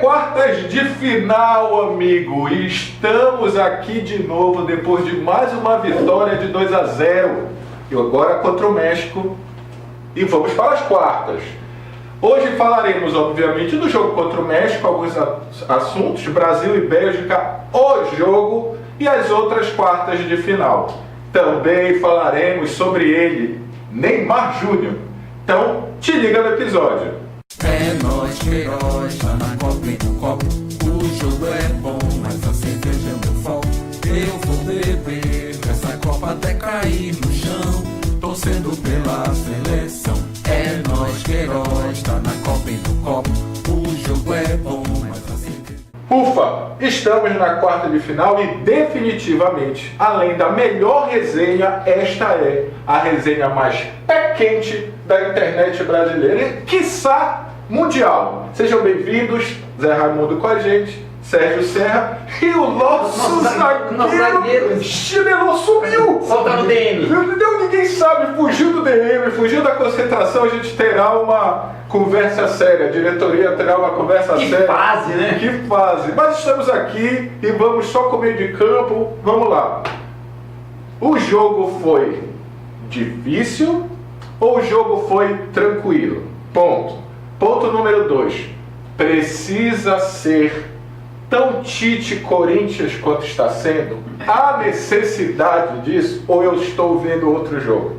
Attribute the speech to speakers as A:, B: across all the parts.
A: quartas de final, amigo. E estamos aqui de novo depois de mais uma vitória de 2-0. E agora contra o México. E vamos para as quartas. Hoje falaremos, obviamente, do jogo contra o México, alguns assuntos, Brasil e Bélgica, o jogo e as outras quartas de final. Também falaremos sobre ele, Neymar Júnior. Então, te liga no episódio.
B: É nóis, Queiroz, tá na copa e no copo. O jogo é bom, mas a cerveja é meu foco. Eu vou beber essa copa até cair no chão, torcendo pela seleção. É nóis, Queiroz, tá na copa e no copo. O jogo é bom, mas a cerveja...
A: Ufa, estamos na quarta de final e definitivamente, além da melhor resenha, esta é a resenha mais pé quente da internet brasileira e, quiçá, mundial. Sejam bem-vindos, Zé Raimundo com a gente, Sérgio Serra e o nosso zagueiro chinelo sumiu!
C: Soltaram o DM.
A: Ninguém sabe, fugiu do DM, fugiu da concentração, a gente terá uma conversa séria, a diretoria terá uma conversa séria.
C: Que fase, né?
A: Que fase! Mas estamos aqui e vamos só com o meio de campo, vamos lá. O jogo foi difícil ou o jogo foi tranquilo? Ponto. Ponto número 2. Precisa ser tão Tite Corinthians quanto está sendo? Há necessidade disso ou eu estou vendo outro jogo?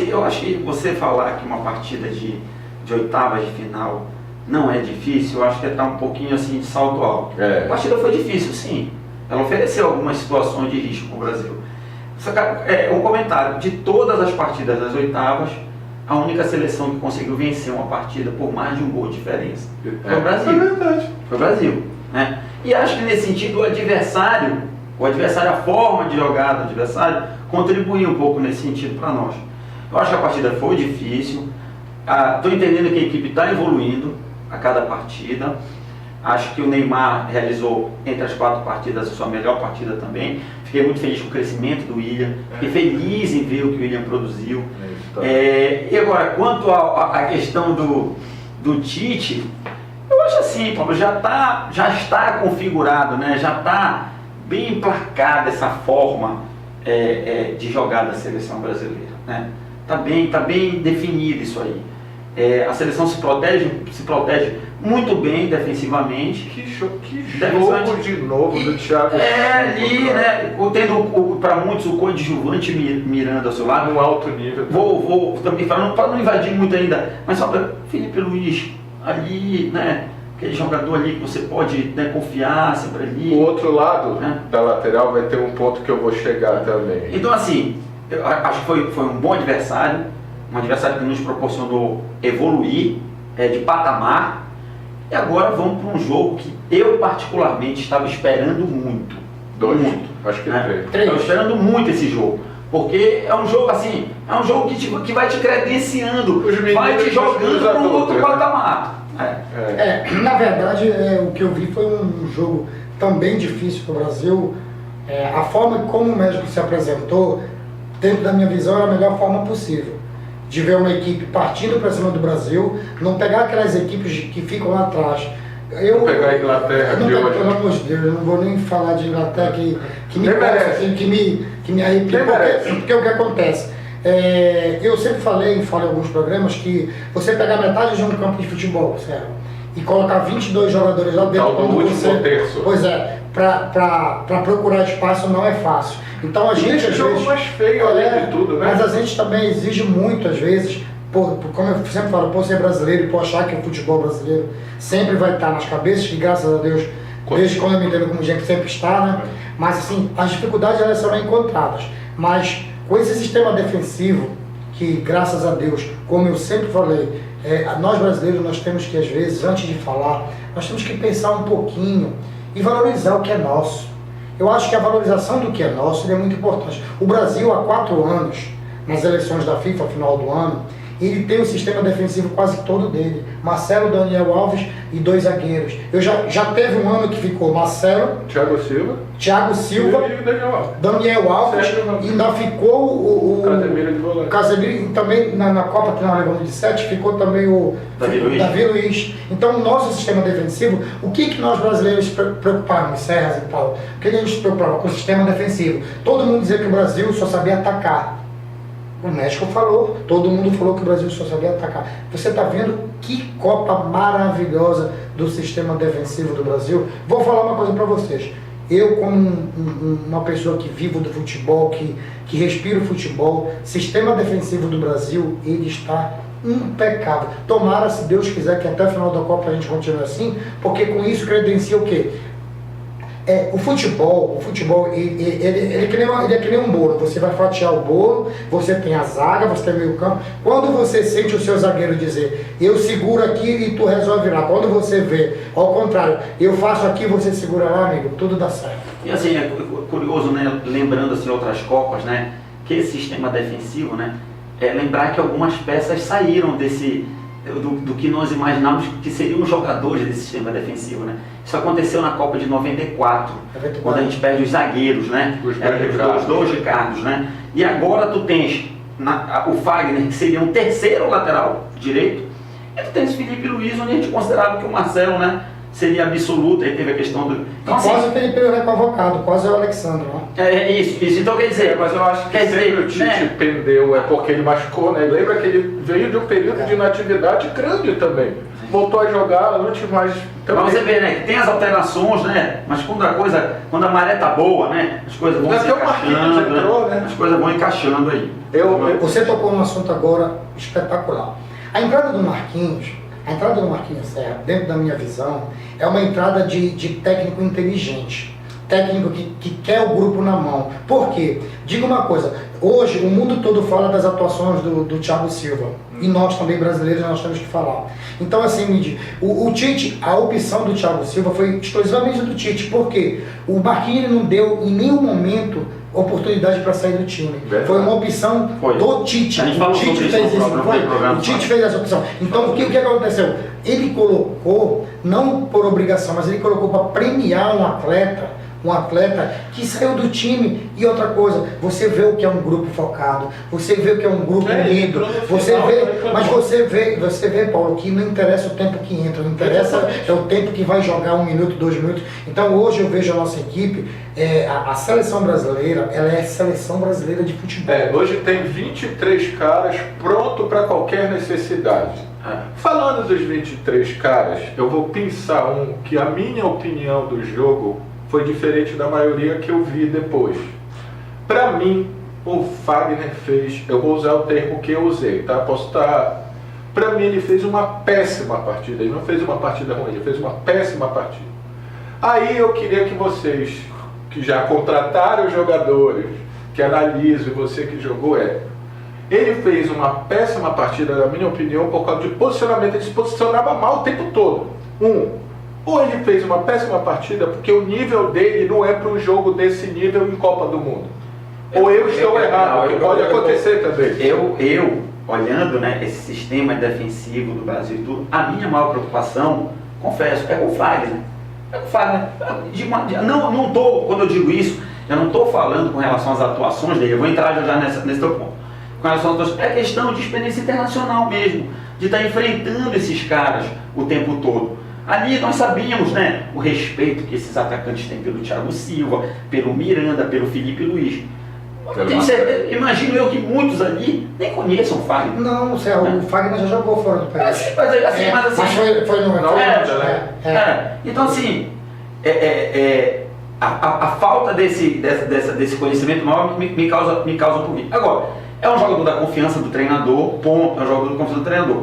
C: Eu acho que você falar que uma partida de oitavas de final não é difícil, eu acho que está um pouquinho assim de salto alto. A partida foi difícil, sim. Ela ofereceu algumas situações de risco para o Brasil. Só que, um comentário: de todas as partidas das oitavas, a única seleção que conseguiu vencer uma partida por mais de um gol de diferença foi o Brasil.
A: É verdade.
C: Foi o Brasil, né? E acho que nesse sentido o adversário, a forma de jogar do adversário, contribuiu um pouco nesse sentido para nós. Eu acho que a partida foi difícil. Estou entendendo que a equipe está evoluindo a cada partida. Acho que o Neymar realizou entre as 4 partidas a sua melhor partida também. Fiquei muito feliz com o crescimento do William. Fiquei feliz em ver o que o William produziu. E agora, quanto à questão do Tite, eu acho assim, Paulo, já está configurado, né? Já está bem emplacada essa forma de jogar da seleção brasileira, né? Tá bem definido isso aí. A seleção se protege muito bem defensivamente.
A: Que jogo de novo do Thiago Silva,
C: ali, né? Tendo para muitos o coadjuvante mirando ao seu lado.
A: No alto nível.
C: Vou também falar, para não invadir muito ainda, mas só para Felipe Luiz ali, né? Aquele jogador ali que você pode, né, confiar sempre ali.
A: O outro lado da lateral vai ter um ponto que eu vou chegar também.
C: Então, assim, eu acho que foi um bom adversário, um adversário que nos proporcionou evoluir de patamar. E agora vamos para um jogo que eu particularmente estava esperando muito.
A: Acho que
C: 3. Estava esperando muito esse jogo. Porque é um jogo assim, que vai te credenciando, vai te jogando para um outro patamar.
D: Na verdade, o que eu vi foi um jogo também difícil para o Brasil. A forma como o México se apresentou, dentro da minha visão, era a melhor forma possível. De ver uma equipe partindo para cima do Brasil, não pegar aquelas equipes que ficam lá atrás.
A: Não pegar a Inglaterra de hoje.
D: Pelo amor de Deus, eu não vou nem falar de Inglaterra que me arrepia. Porque o que acontece? Eu sempre falo em alguns programas que você pegar metade de um campo de futebol, certo? E colocar 22 jogadores lá dentro.
A: No último terço.
D: Pois é, para procurar espaço não é fácil. Então a gente às
A: jogo
D: vezes,
A: mais feio além de tudo, né?
D: Mas a gente também exige muito às vezes, como eu sempre falo, por ser brasileiro e por achar que o futebol brasileiro sempre vai estar nas cabeças, que graças a Deus, desde quando eu me entendo como gente sempre está, né? Mas assim, as dificuldades elas serão encontradas. Mas com esse sistema defensivo, que graças a Deus, como eu sempre falei, nós brasileiros nós temos que às vezes, antes de falar, nós temos que pensar um pouquinho e valorizar o que é nosso. Eu acho que a valorização do que é nosso é muito importante. O Brasil, há 4 anos, nas eleições da FIFA, final do ano, ele tem o sistema defensivo quase todo dele. Marcelo, Daniel Alves e 2 zagueiros. Já teve um ano que ficou Marcelo,
A: Thiago Silva
D: e
A: Daniel Alves.
D: Daniel Alves, e ainda ficou o
A: Casemiro de volante.
D: Casemiro, e também na Copa que nós levamos de 7, ficou também o Davi Luiz. Então, o nosso sistema defensivo, o que nós brasileiros preocupávamos, Serras e Paulo? O que a gente preocupava com o sistema defensivo? Todo mundo dizia que o Brasil só sabia atacar. O México falou, todo mundo falou que o Brasil só sabia atacar. Você está vendo que Copa maravilhosa do sistema defensivo do Brasil? Vou falar uma coisa para vocês. Eu, como uma pessoa que vivo do futebol, que respiro futebol, sistema defensivo do Brasil, ele está impecável. Tomara, se Deus quiser, que até o final da Copa a gente continue assim, porque com isso credencia o quê? O futebol ele é que nem um bolo. Você vai fatiar o bolo, você tem a zaga, você tem o meio campo. Quando você sente o seu zagueiro dizer, eu seguro aqui e tu resolve lá. Quando você vê, ao contrário, eu faço aqui, você segura lá, amigo, tudo dá certo.
C: E assim, é curioso, né, lembrando assim outras Copas, né, que esse sistema defensivo, né, lembrar que algumas peças saíram do que nós imaginávamos que seriam os jogadores desse sistema defensivo, né? Isso aconteceu na Copa de 94, quando a gente perde os zagueiros, né? Os dois Ricardos, né? E agora tu tens o Fagner, que seria um terceiro lateral direito, e tu tens o Felipe Luiz, onde a gente considerava que o Marcelo, né, seria absoluto, aí teve a questão do...
D: Então, quase o Felipe é convocado, quase é o Alexandre, né?
C: Isso, então quer dizer...
A: mas eu acho que sempre o Tite pendeu, porque ele machucou, né? Lembra que ele veio de um período de inatividade grande também. Voltou a jogar antes, mas...
C: Pra você ver, né, que tem as alterações, né? Mas quando a maré tá boa, né? As coisas vão se encaixando, entrou, né? As coisas vão encaixando aí.
D: Você tocou num assunto agora espetacular. A entrada do Marquinhos Serra, dentro da minha visão, é uma entrada de técnico inteligente. Técnico que quer o grupo na mão. Por quê? Diga uma coisa, hoje o mundo todo fala das atuações do Thiago Silva. E nós também, brasileiros, nós temos que falar. Então, assim, o Tite, a opção do Thiago Silva foi exclusivamente do Tite. Por quê? O Marquinhos não deu em nenhum momento oportunidade para sair do time. Foi uma opção do Tite. O Tite fez isso, não foi? O Tite fez essa opção. Então, o que aconteceu? Ele colocou, não por obrigação, mas ele colocou para premiar um atleta que saiu do time. E outra coisa, você vê o que é um grupo focado, você vê o que é um grupo unido, você vê, Paulo, que não interessa o tempo que entra, não interessa é o tempo que vai jogar, 1 minuto, 2 minutos. Então hoje eu vejo a nossa equipe, a seleção brasileira, ela é a seleção brasileira de futebol.
A: Hoje tem 23 caras pronto para qualquer necessidade. Falando dos 23 caras, eu vou pensar que a minha opinião do jogo foi diferente da maioria que eu vi depois. Para mim, o Fagner fez, eu vou usar o termo que eu usei, tá? Posso estar... Para mim, ele fez uma péssima partida. Ele não fez uma partida ruim, ele fez uma péssima partida. Aí eu queria que vocês, que já contrataram os jogadores, que analisem, você que jogou, ele fez uma péssima partida, na minha opinião, por causa de posicionamento. Ele se posicionava mal o tempo todo. Ou ele fez uma péssima partida porque o nível dele não é para um jogo desse nível em Copa do Mundo. Ou eu estou errado, que pode acontecer também.
C: Eu, olhando, né, esse sistema defensivo do Brasil e tudo, a minha maior preocupação, confesso, é com o Fagner. Não tô, quando eu digo isso, eu não estou falando com relação às atuações dele, eu vou entrar já nesse teu ponto. Com relação às atuações, é questão de experiência internacional mesmo, de estar enfrentando esses caras o tempo todo. Ali nós sabíamos, né, o respeito que esses atacantes têm pelo Thiago Silva, pelo Miranda, pelo Felipe Luiz. Imagino eu que muitos ali nem conheçam o Fagner.
D: Não, o Fagner já jogou fora do país.
C: Mas
D: foi no
C: Então, assim, a falta desse conhecimento maior me causa um pouquinho. Agora, é um jogador da confiança do treinador, ponto, é um jogador da confiança do treinador.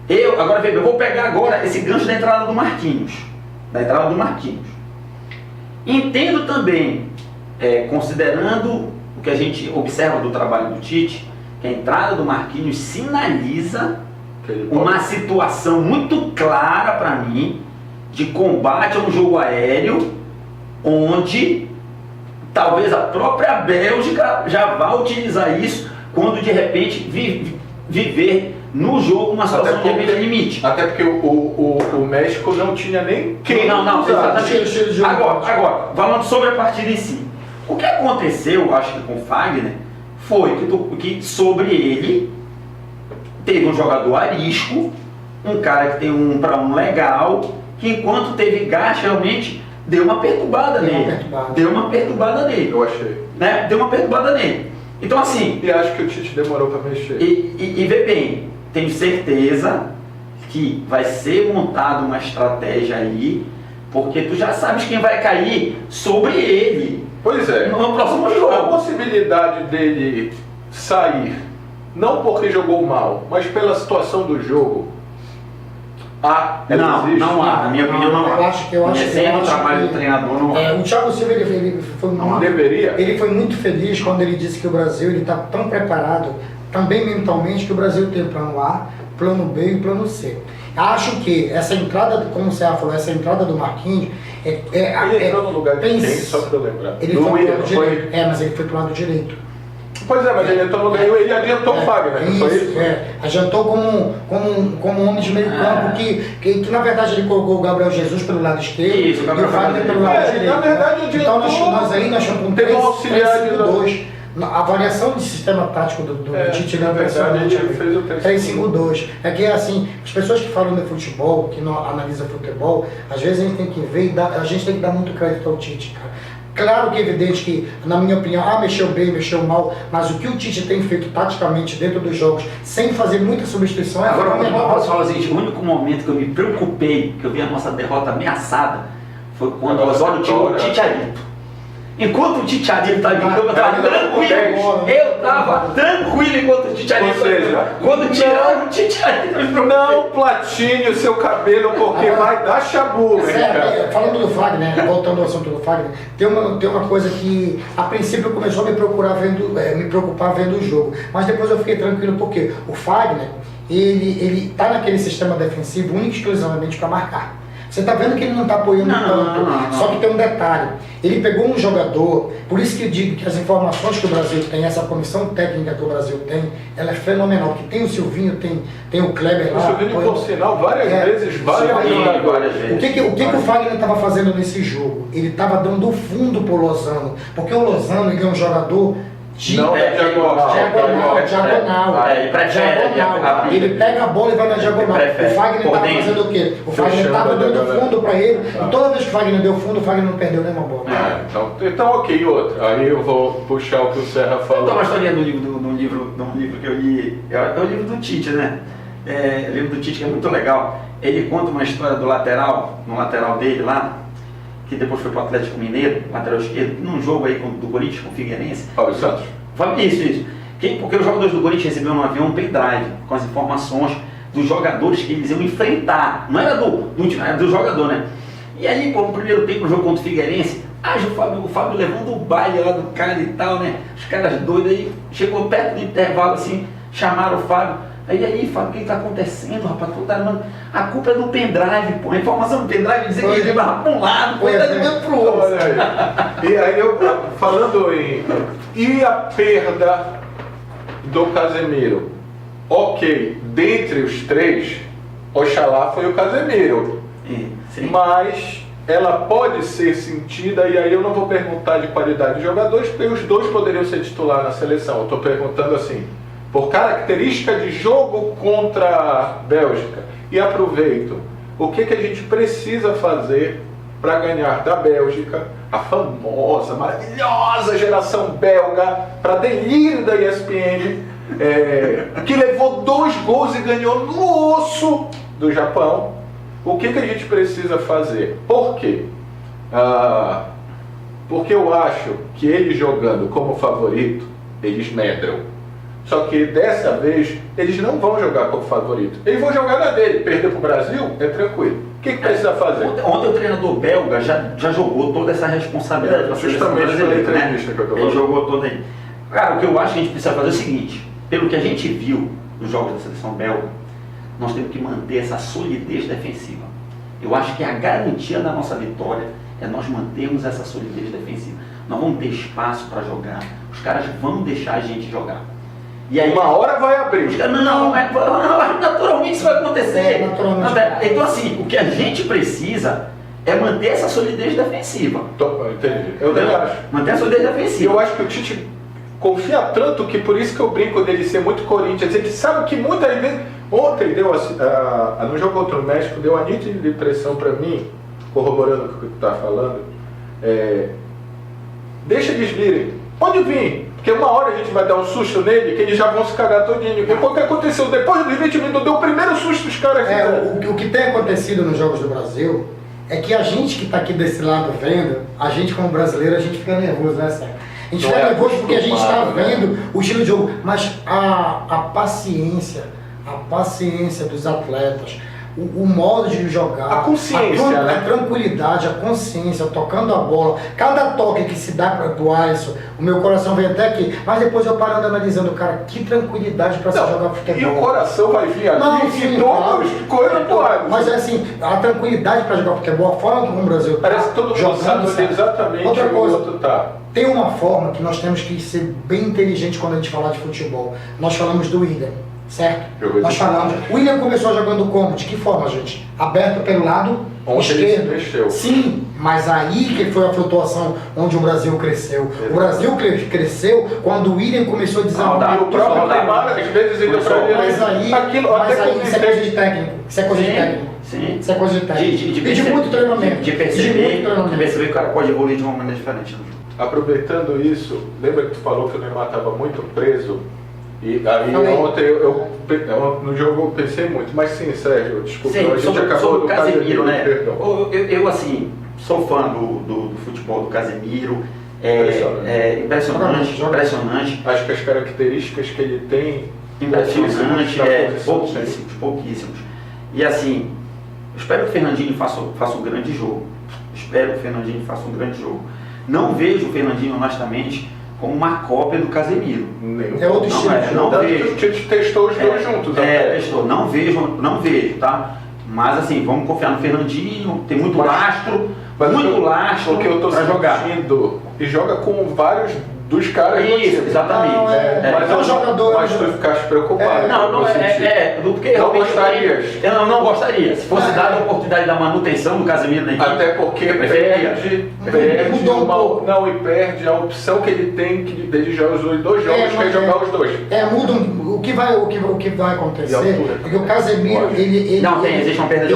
C: Eu vou pegar agora esse gancho da entrada do Marquinhos. Entendo também, considerando o que a gente observa do trabalho do Tite, que a entrada do Marquinhos sinaliza uma situação muito clara para mim de combate a um jogo aéreo, onde talvez a própria Bélgica já vá utilizar isso quando de repente viver no jogo uma situação de repente limite.
A: Até porque o México não tinha nem quem
C: Não,
A: usar.
C: exatamente. Agora, falando sobre a partida em si. O que aconteceu, acho que com o Fagner, foi que sobre ele teve um jogador arisco, um cara que tem um para um legal, que enquanto teve gás realmente deu uma perturbada nele. Deu uma perturbada nele.
A: Eu achei.
C: Né? Deu uma perturbada nele. Então assim.
A: E acho que o Tite demorou para mexer.
C: E vê bem, tenho certeza que vai ser montada uma estratégia aí, porque tu já sabes quem vai cair sobre ele.
A: Pois é.
C: No próximo jogo.
A: A possibilidade dele sair, não porque jogou mal, mas pela situação do jogo,
C: não há. Na minha opinião, não há.
D: Eu acho que
C: o trabalho do treinador, não há.
D: O Thiago Silva ele foi
A: não deveria.
D: Ele foi muito feliz quando ele disse que o Brasil está tão preparado, também mentalmente, que o Brasil tem plano A, plano B e plano C. Acho que essa entrada, como o Serra falou, essa entrada do Marquinhos
A: ele entrou no lugar de quem, só para eu lembrar.
D: Ele foi pro lado direito. Mas ele foi pro lado direito.
A: Pois é, mas ele entrou no lugar, ele adiantou o Fagner, não foi isso?
D: Adiantou como homem de meio campo, que na verdade ele colocou o Gabriel Jesus pelo lado esquerdo e o Fagner pelo lado direito.
A: Na verdade,
D: então nós estamos com 3-5-2. A variação de sistema tático do Tite, na verdade,
A: ele fez o
D: 3-5-2. É que assim, as pessoas que falam de futebol, que não analisam futebol, às vezes a gente tem que ver a gente tem que dar muito crédito ao Tite, cara. Claro que é evidente que, na minha opinião, mexeu bem, mexeu mal, mas o que o Tite tem feito taticamente dentro dos jogos, sem fazer muita substituição,
C: Agora, eu posso falar o seguinte, o único momento que eu me preocupei, que eu vi a nossa derrota ameaçada, foi quando o Osório tirou o Titiarito. Enquanto o Titiarito estava em campo, eu estava tranquilo. Eu estava tranquilo enquanto o Titiarito estava em campo. Quando tiraram o Titiarito,
A: não platine o seu cabelo, porque vai dar chabu.
D: Falando do Fagner, voltando ao assunto do Fagner, tem uma coisa que a princípio começou a me preocupar vendo o jogo, mas depois eu fiquei tranquilo porque o Fagner, ele tá naquele sistema defensivo único e exclusivamente para marcar. Você está vendo que ele não está apoiando tanto, só que tem um detalhe, ele pegou um jogador, por isso que eu digo que as informações que o Brasil tem, essa comissão técnica que o Brasil tem, ela é fenomenal, que tem o Silvinho, tem o Kleber lá.
A: O Silvinho, por sinal, várias vezes.
D: O que o Fagner estava fazendo nesse jogo? Ele estava dando fundo para o Lozano, porque o Lozano ele é um jogador
A: diagonal.
D: Ele pega a bola e vai na diagonal. O Fagner estava fazendo o quê? O Fagner estava dando fundo para ele. E toda vez que o Fagner deu fundo, o Fagner não perdeu nenhuma bola.
A: Então ok, outra. Aí eu vou puxar o que o Serra falou.
C: Então, uma historinha do livro que eu li. É o livro do Tite, né? O livro do Tite que é muito legal. Ele conta uma história do lateral, no lateral dele lá, que depois foi para o Atlético Mineiro, lateral esquerdo, num jogo aí do Corinthians com o Figueirense.
A: Fábio Santos?
C: Isso. Porque os jogadores do Corinthians receberam no avião um pendrive com as informações dos jogadores que eles iam enfrentar. Não era do time, era do jogador, né? E aí, no primeiro tempo, no jogo contra o Figueirense, o Fábio levando o baile lá do cara e tal, né? Os caras doidos aí, chegou perto do intervalo assim, chamaram o Fábio. Aí, Fábio, o que está acontecendo, rapaz? A culpa é do pendrive, pô. A informação do pendrive dizer que ele levava para um lado, foi levando para o outro.
A: E aí, falando em... E a perda do Casemiro? Ok, dentre os três, Oxalá foi o Casemiro.
C: Sim.
A: Mas ela pode ser sentida, e aí eu não vou perguntar de qualidade de jogadores, porque os dois poderiam ser titular na seleção. Eu estou perguntando assim, por característica de jogo contra a Bélgica. E aproveito, o que a gente precisa fazer para ganhar da Bélgica, a famosa, maravilhosa geração belga, para delírio da ESPN, que levou 2 gols e ganhou no osso do Japão. O que a gente precisa fazer? Por quê? Porque eu acho que eles jogando como favorito, eles medram. Só que dessa vez, eles não vão jogar como favorito. Eles vão jogar na dele. Perder para o Brasil é tranquilo. O que precisa fazer?
C: Ontem o treinador belga já jogou toda essa responsabilidade.
A: Justamente pela entrevista que eu
C: Ele jogou toda aí. Cara, o que eu acho que a gente precisa fazer é o seguinte. Pelo que a gente viu nos jogos da seleção belga, nós temos que manter essa solidez defensiva. Eu acho que a garantia da nossa vitória é nós mantermos essa solidez defensiva. Nós vamos ter espaço para jogar. Os caras vão deixar a gente jogar. E aí,
A: uma hora vai abrir.
C: Naturalmente isso vai acontecer.
D: Naturalmente.
C: Então assim, o que a gente precisa é manter essa solidez defensiva.
A: Entendi. Eu nem acho.
C: Manter a solidez
A: E
C: defensiva.
A: eu acho que o Tite confia tanto que por isso que eu brinco dele ser muito Corinthians. Ele sabe que muitas vezes. Ontem deu no jogo contra o México, deu a nítida impressão para mim, corroborando com o que tu tá falando. Deixa eles virem. Pode vir. Porque uma hora a gente vai dar um susto nele que eles já vão se cagar todinho. E o que aconteceu? Depois dos 20 minutos, deu o primeiro susto dos caras aqui.
D: O que tem acontecido nos Jogos do Brasil é que a gente que está aqui desse lado vendo, a gente como brasileiro, a gente fica nervoso, né, Sérgio? A gente fica nervoso porque a gente está vendo o estilo de jogo, mas a paciência dos atletas, o modo de jogar,
A: a consciência,
D: a tranquilidade, a consciência, tocando a bola, cada toque que se dá para o Alisson, o meu coração vem até aqui, mas depois eu parando analisando, cara, que tranquilidade para se jogar futebol.
A: E o coração vai vir aqui
D: sim,
A: e todas as coisas do Alisson.
D: Mas é assim, a tranquilidade para jogar futebol, a forma como o Brasil tá
A: parece que todo mundo sabe exatamente
D: outra
A: onde
D: coisa,
A: o outro tá.
D: Tem uma forma que nós temos que ser bem inteligente quando a gente falar de futebol. Nós falamos do William, certo? Nós falamos. O William começou jogando como? De que forma, gente? Aberto pelo lado esquerdo. Sim, mas aí que foi a flutuação onde o Brasil cresceu. O Brasil cresceu quando o William começou a desenvolver.
A: E o próprio Neymar, às vezes, ele
D: mas aí isso é coisa de técnico. Isso é coisa de técnico.
C: Sim.
D: Isso é coisa de técnico. E de muito treinamento.
C: De perceber que o cara pode evoluir de uma maneira diferente no jogo.
A: Aproveitando isso, lembra que tu falou que o Neymar estava muito preso? E aí ontem no jogo eu pensei muito, mas sim, Sérgio, desculpa,
C: sim,
A: a gente acabou
C: sobre
A: do
C: o Casemiro, né?
A: Perdão.
C: Eu assim, sou fã do futebol do Casemiro, impressionante.
A: Acho que as características que ele tem,
C: impressionante, pouquíssimos. E assim, eu espero que o Fernandinho faça um grande jogo. Não vejo o Fernandinho, honestamente, como uma cópia do Casemiro.
D: É outro estilo.
A: Não vejo. O Tite testou os dois juntos.
C: Testou. Não vejo, tá? Mas assim, vamos confiar no Fernandinho, tem muito lastro para jogar.
A: E joga com vários dos caras.
C: Isso, exatamente.
A: Mas tu ficaste preocupado.
C: Porque
A: não gostarias.
C: Eu não gostaria. Se fosse dada a oportunidade da manutenção do Casemiro na equipe.
A: Até porque perde a opção que ele tem de jogar os dois jogos, que é jogar os dois.
D: Muda o que vai acontecer, porque o Casemiro,
C: existe uma perda de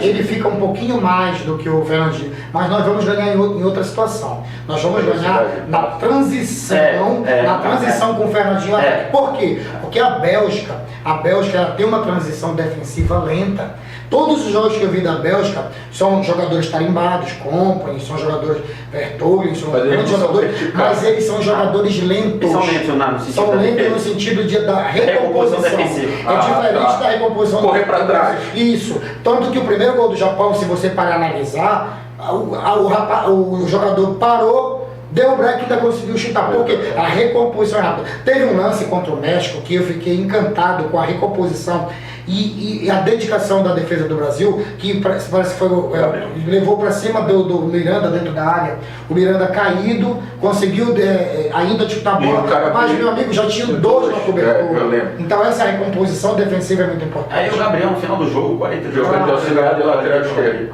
D: ele fica um pouquinho mais do que o Fernandinho, mas nós vamos ganhar em outra situação. Nós vamos ganhar na transição com o Fernandinho. Por quê? Porque a Bélgica ela tem uma transição defensiva lenta. Todos os jogos que eu vi da Bélgica são jogadores tarimbados, Kompany, são jogadores Vertonghen, são grandes jogadores, mas eles são jogadores lentos. São lentos no sentido da recomposição. É diferente da recomposição.
A: Correr para trás.
D: Isso. Tanto que o primeiro gol do Japão, se você parar analisar, o jogador parou, deu um break e ainda conseguiu chutar, porque a recomposição é rápida. Teve um lance contra o México que eu fiquei encantado com a recomposição e a dedicação da defesa do Brasil, que parece que foi, levou para cima do Miranda dentro da área. O Miranda caído, conseguiu ainda chutar a bola, mas meu amigo já tinha dois na cobertura. Então essa recomposição defensiva é muito importante.
C: Aí o Gabriel no final do jogo, 40
A: jogando de auxiliar de lateral esquerdo.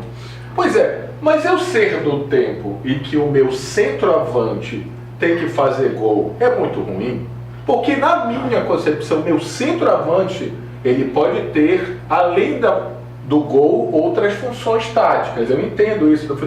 A: Pois é. Mas eu ser do tempo e que o meu centroavante tem que fazer gol é muito ruim, porque na minha concepção, meu centroavante, ele pode ter, além do gol, outras funções táticas. Eu entendo isso,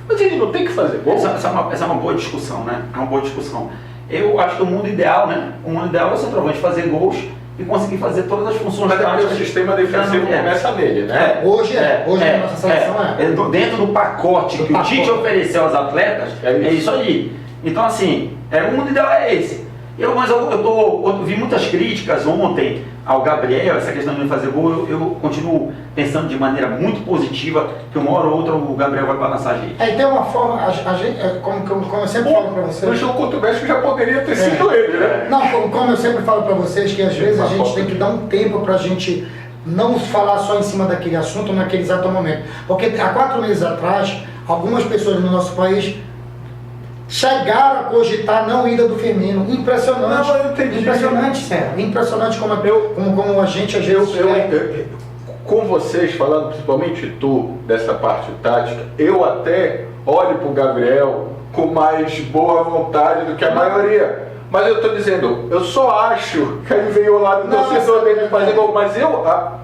A: mas ele não tem que fazer gol.
C: Essa é uma boa discussão, né? É uma boa discussão. Eu acho que o mundo ideal, né? O mundo ideal é o centroavante fazer gols e conseguir fazer todas as funções
A: táticas. Mas o sistema defensivo começa nele, né?
D: Hoje na nossa seleção
C: dentro do pacote que o Tite ofereceu aos atletas, é isso aí. Então assim, o mundo ideal é esse. Mas eu vi muitas críticas ontem ao Gabriel, essa questão de fazer gol, eu continuo pensando de maneira muito positiva que uma hora ou outra o Gabriel vai balançar a gente.
D: Tem uma forma, a gente, como eu sempre falo para vocês...
A: No jogo contra o México já poderia ter sido ele, né?
D: Não, como eu sempre falo para vocês, que às vezes a gente tem que dar um tempo para a gente não falar só em cima daquele assunto naquele exato momento. Porque há 4 meses atrás, algumas pessoas no nosso país chegaram a cogitar não ida do Firmino. Impressionante.
A: Não, eu entendi.
D: Impressionante, sério. Impressionante como a gente às vezes...
A: Com vocês, falando principalmente tu, dessa parte tática, eu até olho pro Gabriel com mais boa vontade do que a maioria. Mas eu tô dizendo, eu só acho que aí veio o lado do torcedor dele fazer gol. Mas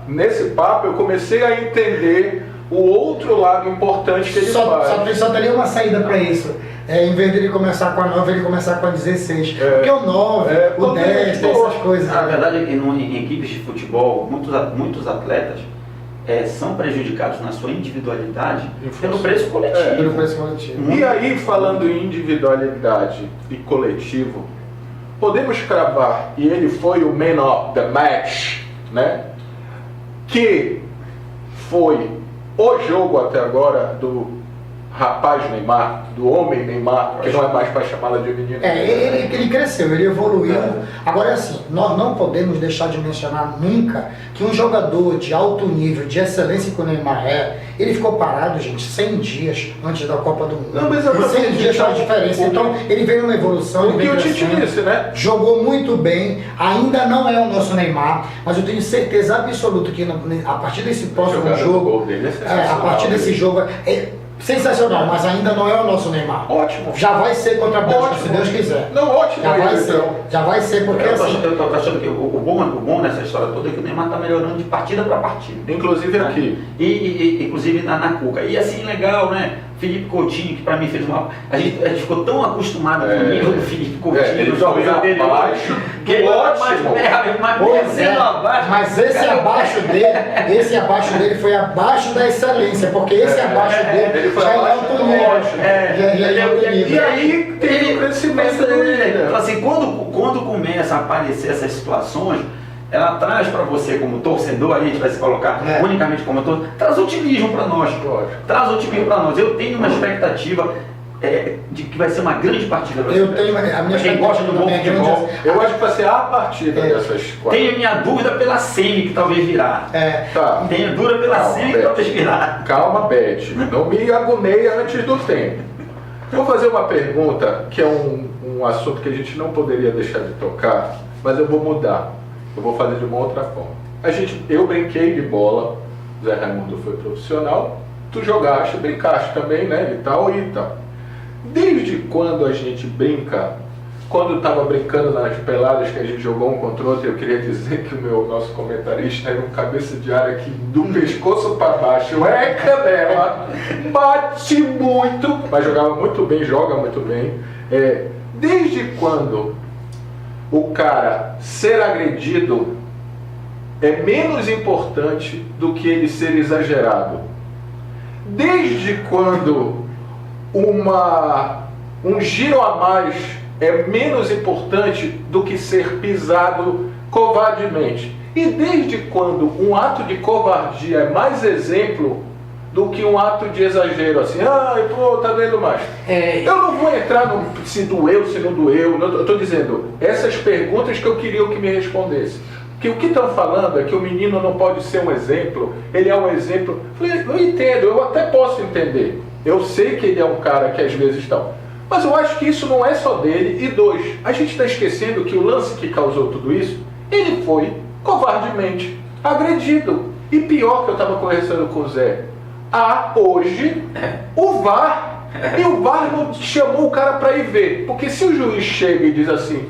A: nesse papo, eu comecei a entender o outro lado importante que ele faz.
D: Só teria uma saída para isso. Em vez dele começar com a 9, ele começar com a 16. Porque o 9, o 10, essas coisas.
C: A verdade é que em equipes de futebol, muitos atletas são prejudicados na sua individualidade pelo preço coletivo.
D: Pelo preço coletivo.
A: E aí, falando em individualidade e coletivo, podemos cravar, e ele foi o man of the match, né? Que foi o jogo até agora do rapaz Neymar, do homem Neymar, que não é mais para chamá-la de menino.
D: Ele cresceu, ele evoluiu. Agora é assim, nós não podemos deixar de mencionar nunca que um jogador de alto nível, de excelência que o Neymar ele ficou parado, gente, 100 dias antes da Copa do Mundo.
A: Não, mas
D: 100 dias faz diferença. Então, ele veio numa evolução,
A: o que o Tite disse, né?
D: Jogou muito bem, ainda não é o nosso Neymar, mas eu tenho certeza absoluta que a partir desse próximo jogo, a partir desse jogo, sensacional, mas ainda não é o nosso Neymar.
A: Ótimo.
D: Já vai ser contra a Bélgica, se Deus quiser.
A: Não, ótimo.
D: Já vai ser, porque
C: eu tô achando que o bom nessa história toda é que o Neymar tá melhorando de partida para partida.
A: Inclusive aqui.
C: E inclusive na Cuca. E assim, legal, né? Felipe Coutinho, que para mim fez uma... A gente ficou tão acostumado com o nível do Felipe Coutinho.
A: Ele joga abaixo do ótimo.
D: Mas esse abaixo dele foi abaixo da excelência, porque esse abaixo dele
A: ele foi
D: já
A: abaixo
D: é
A: do ótimo. E aí tem o crescimento do líder.
C: Então assim, quando começa a aparecer essas situações, ela traz para você como torcedor, aí a gente vai se colocar unicamente como torcedor, traz otimismo para nós. Traz otimismo para nós. Eu tenho uma expectativa de que vai ser uma grande partida.
D: Eu tenho a minha
C: quem gosta do bom futebol.
A: Eu acho que vai ser a partida dessas quatro.
C: Tenho minha dúvida pela semi que talvez virá.
A: Tá.
C: Tenho dúvida pela semi que talvez virá.
A: Calma, Beth. Não me agoneia antes do tempo. Vou fazer uma pergunta que é um assunto que a gente não poderia deixar de tocar, mas eu vou mudar. Eu vou fazer de uma outra forma. Eu brinquei de bola, Zé Raimundo foi profissional, tu jogaste, brincaste também, né, e tal. Desde quando a gente brinca, quando eu estava brincando nas peladas que a gente jogou um contra o outro, eu queria dizer que o nosso comentarista era um cabeça de área que do pescoço para baixo, cadela, bate muito, mas jogava muito bem, joga muito bem. Desde quando o cara ser agredido é menos importante do que ele ser exagerado? Desde quando um giro a mais é menos importante do que ser pisado covardemente? E desde quando um ato de covardia é mais exemplo do que um ato de exagero, assim, tá doendo mais? Eu não vou entrar no se doeu, se não doeu, eu estou dizendo, essas perguntas que eu queria que me respondesse. Que o que estão falando é que o menino não pode ser um exemplo, ele é um exemplo. Eu entendo, eu até posso entender. Eu sei que ele é um cara que às vezes está. Mas eu acho que isso não é só dele. E dois, a gente está esquecendo que o lance que causou tudo isso, ele foi covardemente agredido. E pior, que eu estava conversando com o Zé, hoje o VAR, e o VAR não chamou o cara para ir ver. Porque se o juiz chega e diz assim,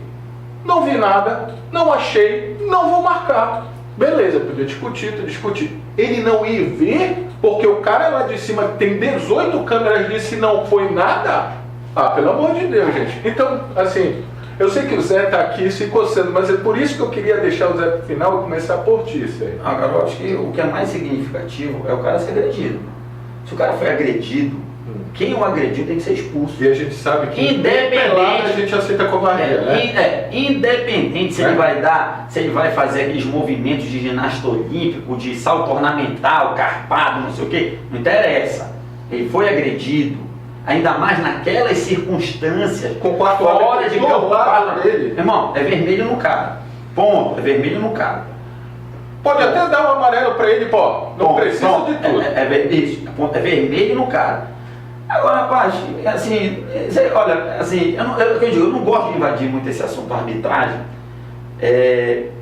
A: não vi nada, não achei, não vou marcar. Beleza, podia discutir. Ele não ir ver, porque o cara lá de cima tem 18 câmeras, disse não foi nada? Pelo amor de Deus, gente. Então, assim, eu sei que o Zé está aqui se coçando, mas é por isso que eu queria deixar o Zé pro final e começar por ti, Zé.
C: Agora, eu acho que o que é mais significativo é o cara ser agredido. Se o cara foi agredido, quem o agrediu tem que ser expulso.
A: E a gente sabe que
C: independente,
A: a gente aceita covardia, né?
C: Independente se ele vai se ele vai fazer aqueles movimentos de ginasta olímpico, de salto ornamental, carpado, não sei o quê, não interessa. Ele foi agredido, ainda mais naquelas circunstâncias,
A: com quatro
C: fora de campo
A: dele.
C: Irmão, é vermelho no cara. Ponto, é vermelho no cara.
A: Pode até dar um amarelo para ele, não precisa de tudo.
C: É vermelho no cara. Agora, rapaz, assim, olha, assim, eu não gosto de invadir muito esse assunto da arbitragem.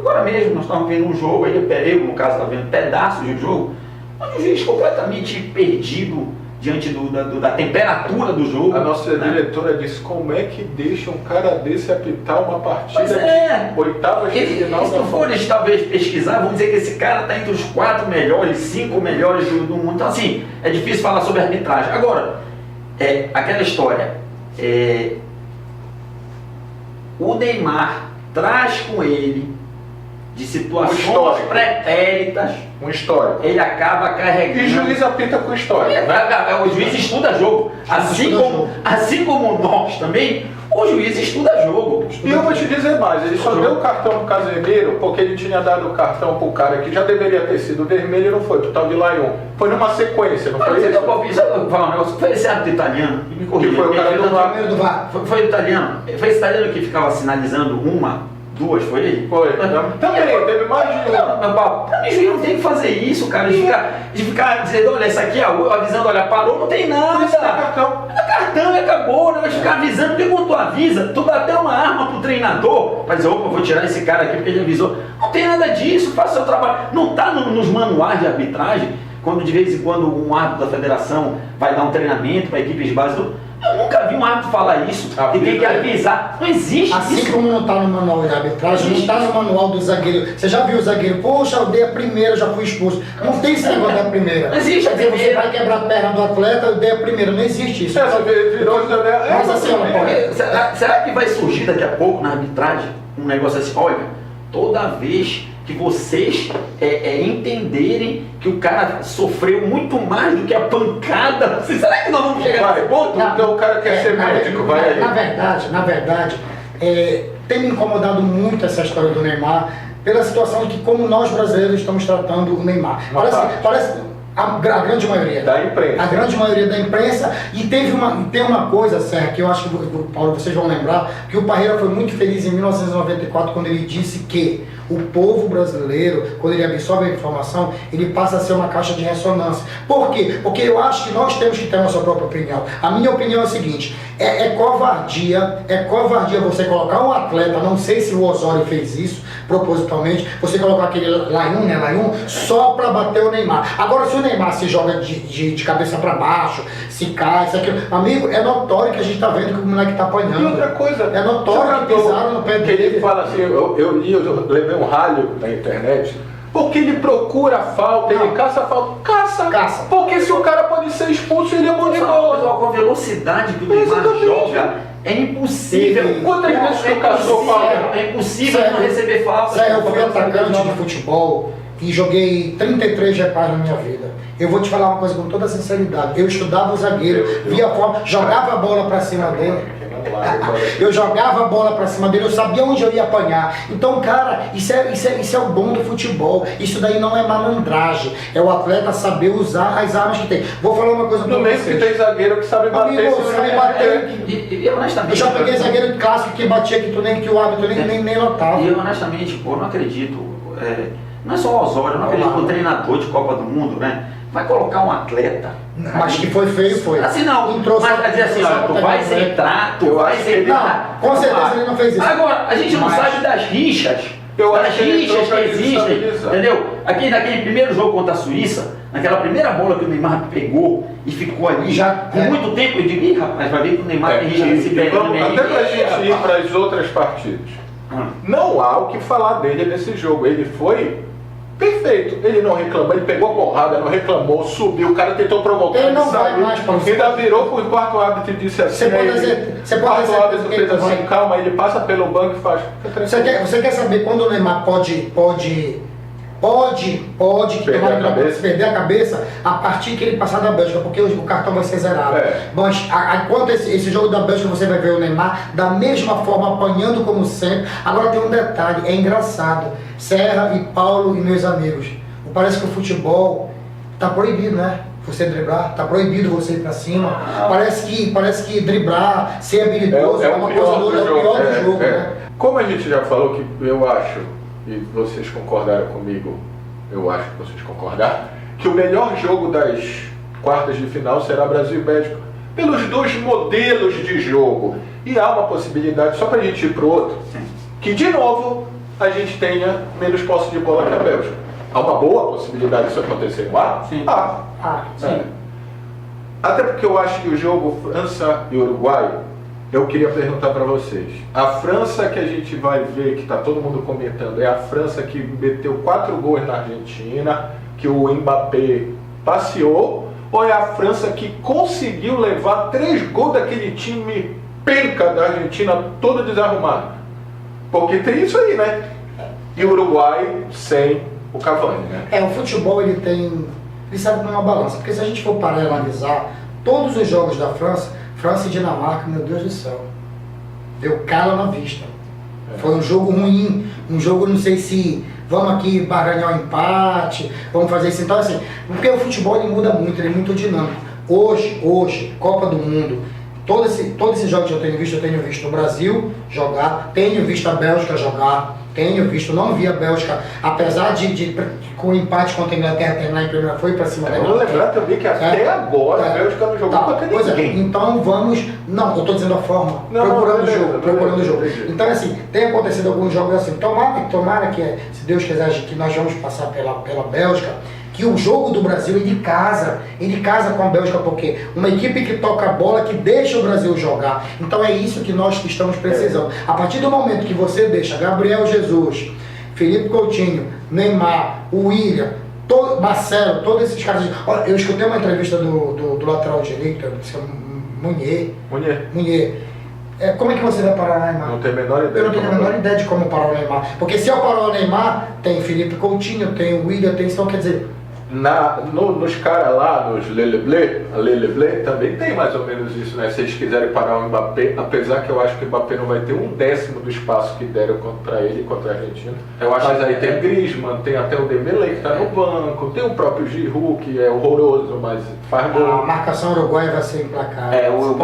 C: Agora mesmo, nós estávamos vendo um jogo, aí eu, no caso, estava vendo pedaços de jogo, onde o juiz completamente perdido diante da temperatura do jogo.
A: A nossa diretora disse, como é que deixa um cara desse apitar uma partida de oitavas de final?
C: Se não fores talvez pesquisar, vamos dizer que esse cara está entre os 4 melhores, 5 melhores do mundo. Então assim, é difícil falar sobre arbitragem. Agora, aquela história, o Neymar traz com ele de situações pretéritas,
A: uma história.
C: Ele acaba carregando.
A: E o juiz apita com história.
C: O juiz estuda jogo. Assim como nós também, o juiz estuda jogo.
A: E eu vou te dizer mais, ele só deu o cartão pro Casemiro porque ele tinha dado o cartão pro cara que já deveria ter sido vermelho e não foi, pro tal de Lyon. Foi numa sequência, não foi isso?
C: Eu vou falar um negócio. Foi esse árbitro italiano que me corrigiu.
A: Que foi o cara do
D: VAR.
C: Foi o italiano. Foi esse italiano que ficava sinalizando duas, foi ele?
A: Foi. Também, teve mais de uma.
C: Pra mim, juiz não tem que fazer isso, cara. De ficar dizendo, olha, essa aqui, avisando, olha, parou, não tem nada.
A: Isso é cartão.
C: É cartão e acabou, não vai ficar avisando, porque quando tu avisa, tu dá até uma arma pro treinador, pra dizer, opa, vou tirar esse cara aqui porque ele avisou. Não tem nada disso, faça o seu trabalho. Não tá nos manuais de arbitragem, quando de vez em quando um árbitro da federação vai dar um treinamento para equipes básicas. Eu nunca vi um árbitro falar isso, que tem que avisar. Não existe
D: assim
C: isso.
D: Assim como não está no manual de arbitragem, não está no manual do zagueiro. Você já viu o zagueiro? Poxa, eu dei a primeira, já fui expulso. Não tem esse negócio da primeira.
C: Não existe a primeira.
D: Você vai quebrar a perna do atleta, eu dei a primeira. Não existe isso.
A: Mas
D: assim,
C: será que vai surgir daqui a pouco na arbitragem um negócio assim? Olha, toda vez que vocês entenderem que o cara sofreu muito mais do que a pancada, será que nós vamos chegar nesse ponto?
A: Então o cara quer ser médico, vai aí.
D: Na verdade, tem me incomodado muito essa história do Neymar, pela situação de que como nós brasileiros estamos tratando o Neymar. Parece a grande maioria.
A: Da imprensa.
D: A grande maioria da imprensa. E tem uma coisa, Serra, que eu acho que, Paulo, vocês vão lembrar, que o Parreira foi muito feliz em 1994 quando ele disse que o povo brasileiro, quando ele absorve a informação, ele passa a ser uma caixa de ressonância. Por quê? Porque eu acho que nós temos que ter a nossa própria opinião. A minha opinião é a seguinte, é covardia você colocar um atleta, não sei se o Osório fez isso propositalmente, você colocar aquele Lyon, só para bater o Neymar. Agora, se o Neymar se joga de cabeça para baixo, se cai, isso aqui, amigo, é notório que a gente está vendo que o moleque está apanhando.
A: E outra coisa,
D: é notório que pisaram no pé dele.
A: Ele fala assim, eu levei um ralho na internet, porque ele procura a falta, ele caça a falta. Caça. Porque se o cara pode ser expulso, ele é bom de bola.
C: Com a velocidade que o Neymar joga, é impossível.
A: Quantas vezes que caçou falta?
C: É impossível não receber falta.
D: Eu fui atacante de futebol e joguei 33 GPAs na minha vida. Eu vou te falar uma coisa com toda sinceridade. Eu estudava o zagueiro, via a forma, jogava a bola pra cima dele. Eu jogava a bola pra cima dele, eu sabia onde eu ia apanhar. Então, cara, isso é o bom do futebol. Isso daí não é malandragem. É o atleta saber usar as armas que tem. Vou falar uma coisa pra vocês.
A: No mesmo que tem zagueiro que sabe bater.
D: Sabe bater.
C: E honestamente,
D: eu já peguei zagueiro clássico que batia que o árbitro nem notava.
C: E eu honestamente, pô, não acredito. Não é só o Osório, eu não acredito que o treinador de Copa do Mundo, né? Vai colocar um atleta.
D: Mas que foi feio, foi.
C: Assim não, mas vai dizer assim, olha, tu vai entrar.
D: Não, com certeza ele não fez isso.
C: Agora, a gente não sabe das rixas. Das rixas que existem, entendeu? Aqui naquele primeiro jogo contra a Suíça, naquela primeira bola que o Neymar pegou e ficou ali já com muito tempo, eu digo, ih, rapaz, vai ver que o Neymar tem rixa nesse pé.
A: Até pra gente ir para as outras partidas. Não há o que falar dele nesse jogo. Ele foi perfeito, ele não reclamou, ele pegou a porrada, não reclamou, subiu, o cara tentou provocar,
D: ele não vai mais para o
A: ainda virou pro quarto árbitro e disse assim, o quarto árbitro fez assim, calma, ele passa pelo banco e faz.
D: Você quer saber quando o Neymar pode perder a cabeça a partir que ele passar da Bélgica, porque o cartão vai ser zerado. Mas quanto esse jogo da Bélgica você vai ver o Neymar da mesma forma apanhando como sempre. Agora tem um detalhe, é engraçado. Serra e Paulo e meus amigos, parece que o futebol tá proibido, né? Você driblar, tá proibido você ir pra cima. Parece que driblar, ser habilidoso é uma coisa do pior do jogo, né?
A: Como a gente já falou, que eu acho, e vocês concordaram comigo, eu acho que vocês concordaram, que o melhor jogo das quartas de final será Brasil e Bélgica. pelos dois modelos de jogo. E há uma possibilidade, só para a gente ir para o outro, que de novo a gente tenha menos posse de bola que a Bélgica. Há uma boa possibilidade disso acontecer, não há?
C: Sim.
D: Sim.
A: É. Até porque eu acho que o jogo França e Uruguai, eu queria perguntar para vocês. A França que a gente vai ver, que está todo mundo comentando, é a França que meteu 4 gols na Argentina, que o Mbappé passeou, ou é a França que conseguiu levar 3 gols daquele time penca da Argentina todo desarrumado? Porque tem isso aí, né? E o Uruguai sem o Cavani, né?
D: O futebol ele serve como uma balança, porque se a gente for parar e analisar todos os jogos da França e Dinamarca, meu Deus do céu, deu calo na vista. Foi um jogo ruim, um jogo, não sei se vamos aqui barganhar um empate, vamos fazer isso. Então, assim, porque o futebol ele muda muito, ele é muito dinâmico. Hoje, Copa do Mundo, todos esses jogos que eu tenho visto o Brasil jogar, tenho visto a Bélgica jogar, não vi a Bélgica, apesar de com o empate contra a Inglaterra terminar em primeira, foi para cima da
A: Vamos lembrar também que até agora a Bélgica não jogou contra ninguém.
D: Então vamos. Não, eu estou dizendo a forma, procurando o jogo. Então, assim, tem acontecido alguns jogos assim. Tomara que, se Deus quiser, que nós vamos passar pela Bélgica, que o jogo do Brasil ele casa com a Bélgica, porque uma equipe que toca a bola, que deixa o Brasil jogar. Então é isso que nós estamos precisando. A partir do momento que você deixa Gabriel Jesus, Felipe Coutinho, Neymar, o William, Marcelo, todos esses caras. Olha, eu escutei uma entrevista do lateral direito, Munier. Como é que você vai parar o Neymar?
A: Não tenho a menor ideia.
D: Eu não tenho a menor ideia de como parar o Neymar. Porque se eu parar o Neymar, tem Felipe Coutinho, tem o William, então quer dizer...
A: Nos caras lá, nos Leleblé, também tem mais ou menos isso, né? Se eles quiserem parar o Mbappé, apesar que eu acho que o Mbappé não vai ter 1/10 do espaço que deram contra ele, contra a Argentina. Mas aí tem Griezmann, tem até o Dembélé que está no banco, tem o próprio Giroud, que é horroroso, mas faz gol.
D: A marcação uruguaia vai ser implacável.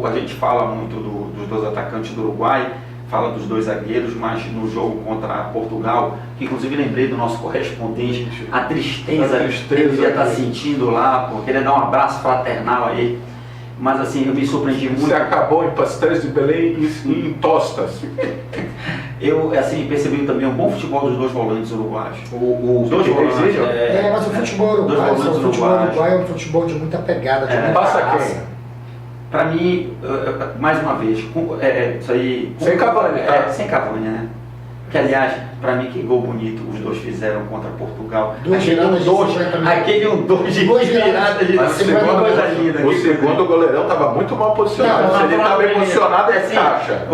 C: A gente fala muito dos 2 atacantes do Uruguai, fala dos 2 zagueiros, mas no jogo contra Portugal, que inclusive lembrei do nosso correspondente, a tristeza que ele devia estar sentindo lá, porque ele dar um abraço fraternal a ele. Mas assim, eu me surpreendi muito.
A: Você acabou em Pastéis de Belém e em Tostas.
C: Eu percebi também um bom futebol dos 2 volantes uruguaios.
A: Os
C: 2 volantes.
D: Mas o futebol uruguai é um futebol de muita pegada, de muita
A: passa
D: raça.
A: quem?
C: Para mim, mais uma vez, isso aí...
A: Sem Cavani, tá?
C: Sem Cavani, né? Que, aliás, para mim, que gol bonito os 2 fizeram contra Portugal. Aquele 1-2 de virada de...
A: Mas o segundo goleirão estava muito mal posicionado. Se ele estava bem posicionado, ele encaixa.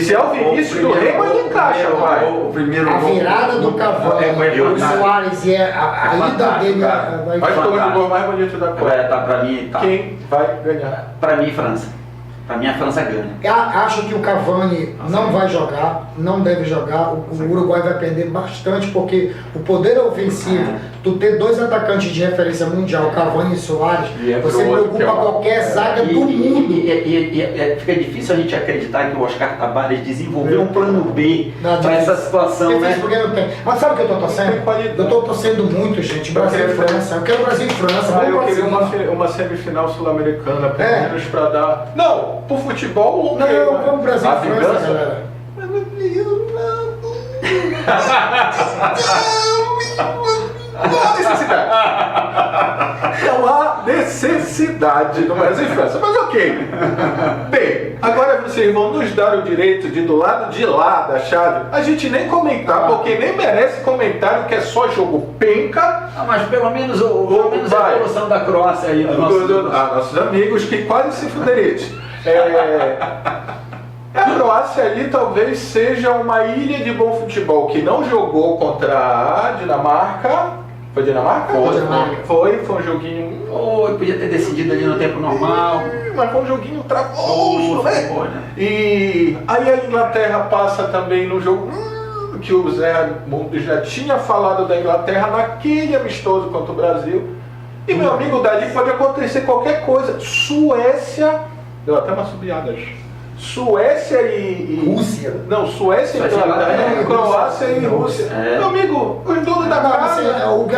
A: Se é o Vinícius do Remo, ele encaixa, vai.
D: A virada do Cavani, o Soares e a ida dele...
A: Mas foi o gol mais bonito da Copa.
C: Para mim, tá.
A: Quem vai ganhar?
C: Para mim, França. Para mim, a França ganha.
D: Acho que o Cavani não vai jogar, não deve jogar. O Uruguai vai perder bastante, porque o poder ofensivo, tu ter 2 atacantes de referência mundial, Cavani e Soares, você preocupa qualquer zaga do mundo.
C: E fica difícil a gente acreditar que o Oscar Tabares desenvolveu um plano B para essa situação, né?
D: Porque não tem. Mas sabe o que eu estou torcendo? Eu estou torcendo muito, gente. Brasil e França. Eu quero Brasil e França.
A: Eu queria uma semifinal sul-americana, pelo menos para dar... Não! Pro futebol,
D: não, vamos Brasil e França, galera.
A: Não há necessidade no Brasil e França, mas ok. Bem, agora vocês vão nos dar o direito de, do lado de lá da chave, a gente nem comentar, porque nem merece comentário que é só jogo penca.
C: Mas pelo menos a evolução da Croácia aí,
A: nossos amigos que quase se fuderiam. A Croácia ali talvez seja uma ilha de bom futebol que não jogou contra a Dinamarca. Foi Dinamarca? Foi um joguinho.
C: Podia ter decidido ali no tempo normal.
A: Mas foi um joguinho travoso, né? E aí a Inglaterra passa também no jogo que o Zé Mundo já tinha falado da Inglaterra naquele amistoso contra o Brasil. E meu amigo, dali pode acontecer qualquer coisa. Suécia. Deu até uma subiada. Suécia e
D: Rússia.
A: Não, Suécia e Inglaterra, Croácia e Rússia. Meu amigo, os donos da casa.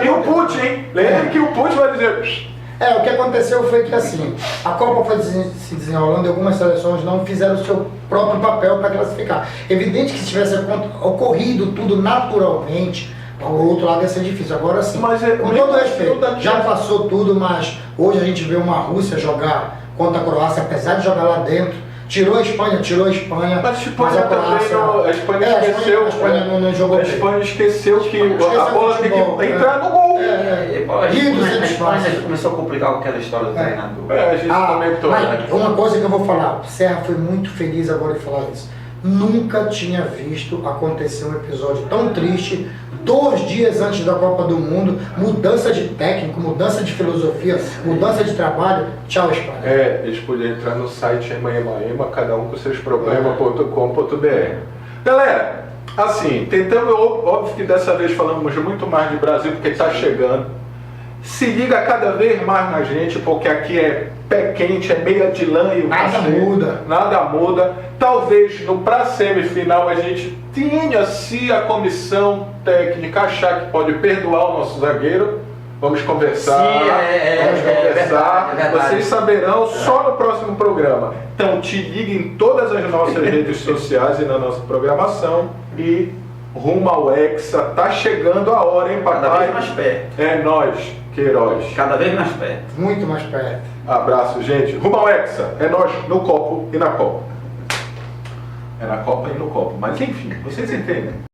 A: E o Putin, hein? Lembra que o Putin vai dizer:
D: O que aconteceu foi que assim, a Copa foi se desenrolando e algumas seleções não fizeram o seu próprio papel para classificar. Evidente que se tivesse ocorrido tudo naturalmente, o outro lado ia ser difícil. Agora sim,
A: Mas
D: com todo respeito, já passou tudo, mas hoje a gente vê uma Rússia jogar contra a Croácia, apesar de jogar lá dentro. Tirou a Espanha,
A: Mas a Espanha
D: a Croácia,
A: também não, a Espanha esqueceu.
D: A Espanha não jogou
A: A
D: bem.
A: Espanha esqueceu que
D: Esqueceu
A: a bola tem
D: futebol,
A: que entrar no gol.
C: A
D: Lindo
C: Espanha
D: satisfação.
C: começou a complicar com aquela história do treinador.
A: A gente comentou, né?
D: Mas uma coisa que eu vou falar, o Serra foi muito feliz agora em falar isso. Nunca tinha visto acontecer um episódio tão triste 2 dias antes da Copa do Mundo, mudança de técnico, mudança de filosofia, mudança de trabalho. Tchau, Espanha.
A: Eles podiam entrar no site emaema, cada um com seus problemas.com.br. Galera, assim, tentando, óbvio que dessa vez falamos muito mais de Brasil, porque está chegando. Se liga cada vez mais na gente, porque aqui é pé quente, é meia de lã e o
D: Nada muda.
A: Nada muda. Talvez pra semifinal a gente tenha, se a comissão técnica achar que pode perdoar o nosso zagueiro. Vamos conversar.
C: Sim,
A: vamos conversar.
C: é verdade.
A: Vocês saberão só no próximo programa. Então te ligue em todas as nossas redes sociais e na nossa programação. E rumo ao Hexa. Tá chegando a hora, hein, papai?
C: Cada vez mais perto.
A: É nós, Queiroz.
C: Cada vez mais perto.
D: Muito mais perto.
A: Abraço, gente. Rumo ao Hexa. É nós no copo e na Copa. É na Copa e no copo. Mas enfim, vocês entendem.